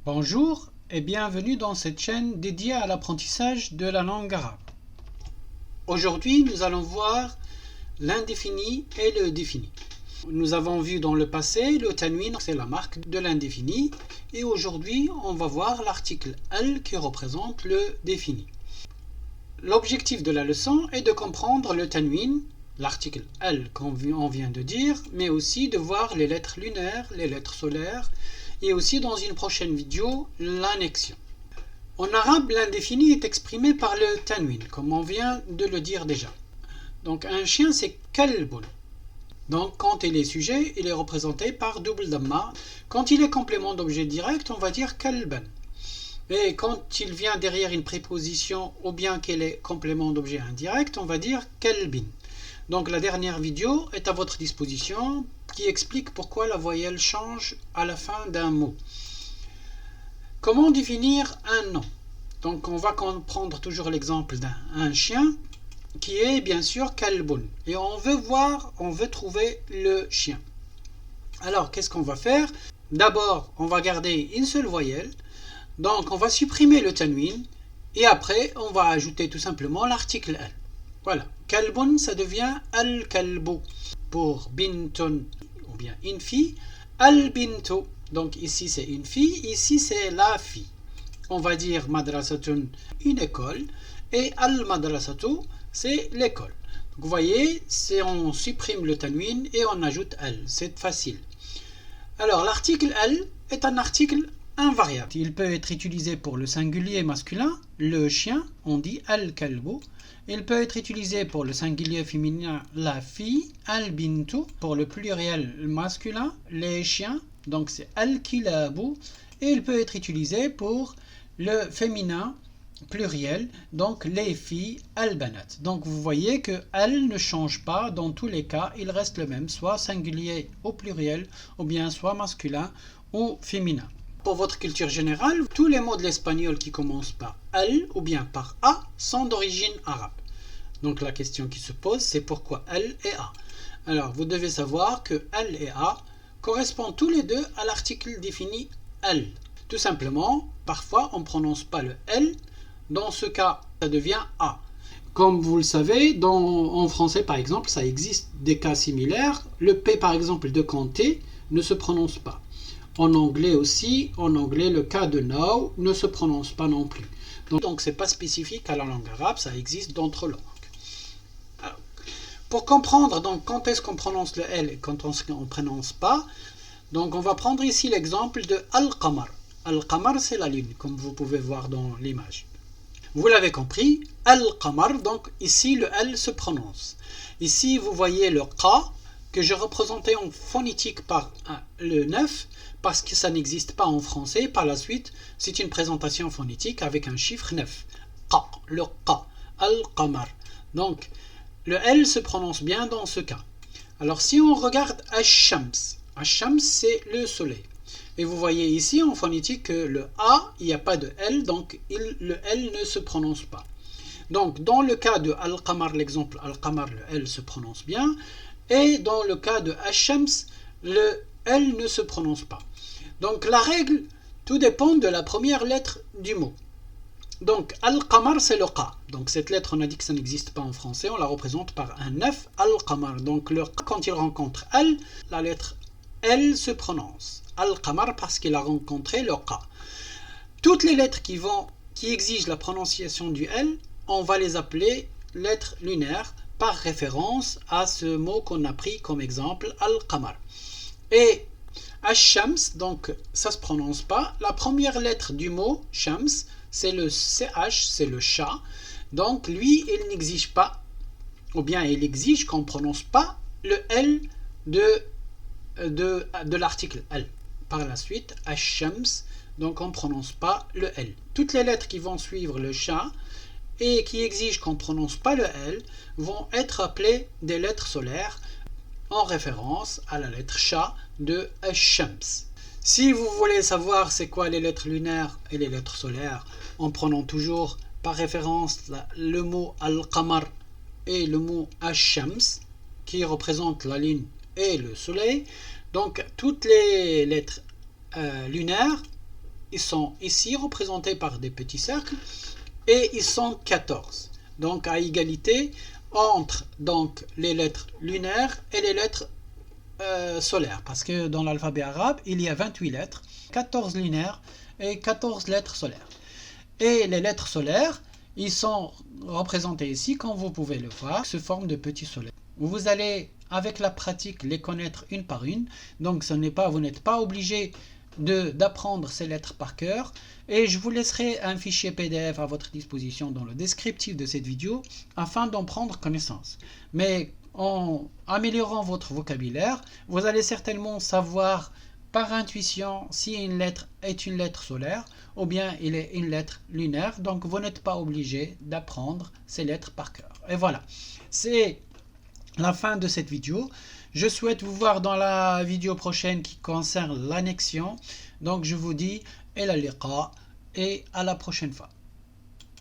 Bonjour et bienvenue dans cette chaîne dédiée à l'apprentissage de la langue arabe. Aujourd'hui, nous allons voir l'indéfini et le défini. Nous avons vu dans le passé le tanwin, c'est la marque de l'indéfini, et aujourd'hui, on va voir l'article al qui représente le défini. L'objectif de la leçon est de comprendre le tanwin, l'article al qu'on vient de dire, mais aussi de voir les lettres lunaires, les lettres solaires, et aussi dans une prochaine vidéo, l'annexion. En arabe, l'indéfini est exprimé par le tanwin, comme on vient de le dire déjà. Donc un chien, c'est kalbun. Donc quand il est sujet, il est représenté par double damma. Quand il est complément d'objet direct, on va dire kalban. Et quand il vient derrière une préposition ou bien qu'il est complément d'objet indirect, on va dire kalbin. Donc la dernière vidéo est à votre disposition qui explique pourquoi la voyelle change à la fin d'un mot. Comment définir un nom? Donc on va prendre toujours l'exemple d'un chien qui est bien sûr kalbun. Et on veut trouver le chien. Alors qu'est-ce qu'on va faire? D'abord on va garder une seule voyelle. Donc on va supprimer le tanwin et après on va ajouter tout simplement l'article al. Voilà, kalbun ça devient al-kalbu. Pour bintun ou bien une fille, al-bintu. Donc ici c'est une fille, ici c'est la fille. On va dire madrasatun, une école, et al-madrasatu c'est l'école. Donc vous voyez, on supprime le tanwin et on ajoute al. C'est facile. Alors l'article al est un article invariable. Il peut être utilisé pour le singulier masculin, le chien, on dit al-kalbu. Il peut être utilisé pour le singulier féminin, la fille, al-bintu. Pour le pluriel masculin, les chiens, donc c'est al-kilabu. Et il peut être utilisé pour le féminin pluriel, donc les filles, al-banat. Donc vous voyez que al ne change pas dans tous les cas, il reste le même, soit singulier au pluriel, ou bien soit masculin ou féminin. Pour votre culture générale, tous les mots de l'espagnol qui commencent par al ou bien par a sont d'origine arabe. Donc la question qui se pose, c'est pourquoi al et a. Alors vous devez savoir que al et a correspondent tous les deux à l'article défini al. Tout simplement, parfois on ne prononce pas le l, dans ce cas ça devient a. Comme vous le savez, en français par exemple, ça existe des cas similaires. Le p par exemple de compter ne se prononce pas. En anglais aussi, le cas de now ne se prononce pas non plus. Donc c'est pas spécifique à la langue arabe, ça existe dans d'autres langues. Alors, pour comprendre donc quand est-ce qu'on prononce le L et quand on ne prononce pas, donc on va prendre ici l'exemple de al-qamar. Al-qamar c'est la lune, comme vous pouvez voir dans l'image. Vous l'avez compris, al-qamar, donc ici le L se prononce. Ici vous voyez le qa, que je représentais en phonétique par le 9, parce que ça n'existe pas en français. Par la suite, c'est une présentation phonétique avec un chiffre 9. Qa, le qa, al-qamar. Donc, le L se prononce bien dans ce cas. Alors, si on regarde ash-shams, ash-shams c'est le soleil. Et vous voyez ici en phonétique que le A, il n'y a pas de L, donc le L ne se prononce pas. Donc, dans le cas de al-qamar, l'exemple al-qamar, le L se prononce bien. Et dans le cas de ash-shams, le L ne se prononce pas. Donc la règle, tout dépend de la première lettre du mot. Donc al-qamar c'est le qa. Donc cette lettre, on a dit que ça n'existe pas en français, on la représente par un 9, al-qamar. Donc le qa, quand il rencontre al, la lettre L se prononce. Al-qamar parce qu'il a rencontré le qa. Toutes les lettres qui exigent la prononciation du L, on va les appeler lettres lunaires par référence à ce mot qu'on a pris comme exemple, al-qamar. Et ash-shams, donc ça se prononce pas. La première lettre du mot shams, c'est le ch, c'est le chat. Donc lui, il n'exige pas, ou bien il exige qu'on ne prononce pas le L de l'article L. Par la suite, ash-shams, donc on ne prononce pas le L. Toutes les lettres qui vont suivre le chat et qui exigent qu'on ne prononce pas le L vont être appelées des lettres solaires en référence à la lettre Sha de ash-shams. Si vous voulez savoir c'est quoi les lettres lunaires et les lettres solaires, en prenant toujours par référence le mot al-qamar et le mot ash-shams qui représentent la lune et le soleil. Donc toutes les lettres lunaires Ils sont ici représentés par des petits cercles et ils sont 14. Donc à égalité entre donc, les lettres lunaires et les lettres solaires. Parce que dans l'alphabet arabe, il y a 28 lettres, 14 lunaires et 14 lettres solaires. Et les lettres solaires, ils sont représentés ici, comme vous pouvez le voir, sous forme de petits soleils. Vous allez, avec la pratique, les connaître une par une. Donc vous n'êtes pas obligé d'apprendre ces lettres par cœur. Et je vous laisserai un fichier PDF à votre disposition dans le descriptif de cette vidéo afin d'en prendre connaissance. Mais en améliorant votre vocabulaire, vous allez certainement savoir par intuition si une lettre est une lettre solaire ou bien il est une lettre lunaire. Donc vous n'êtes pas obligé d'apprendre ces lettres par cœur. Et voilà, c'est la fin de cette vidéo. Je souhaite vous voir dans la vidéo prochaine qui concerne l'annexion. Donc je vous dis et la liqa et à la prochaine fois.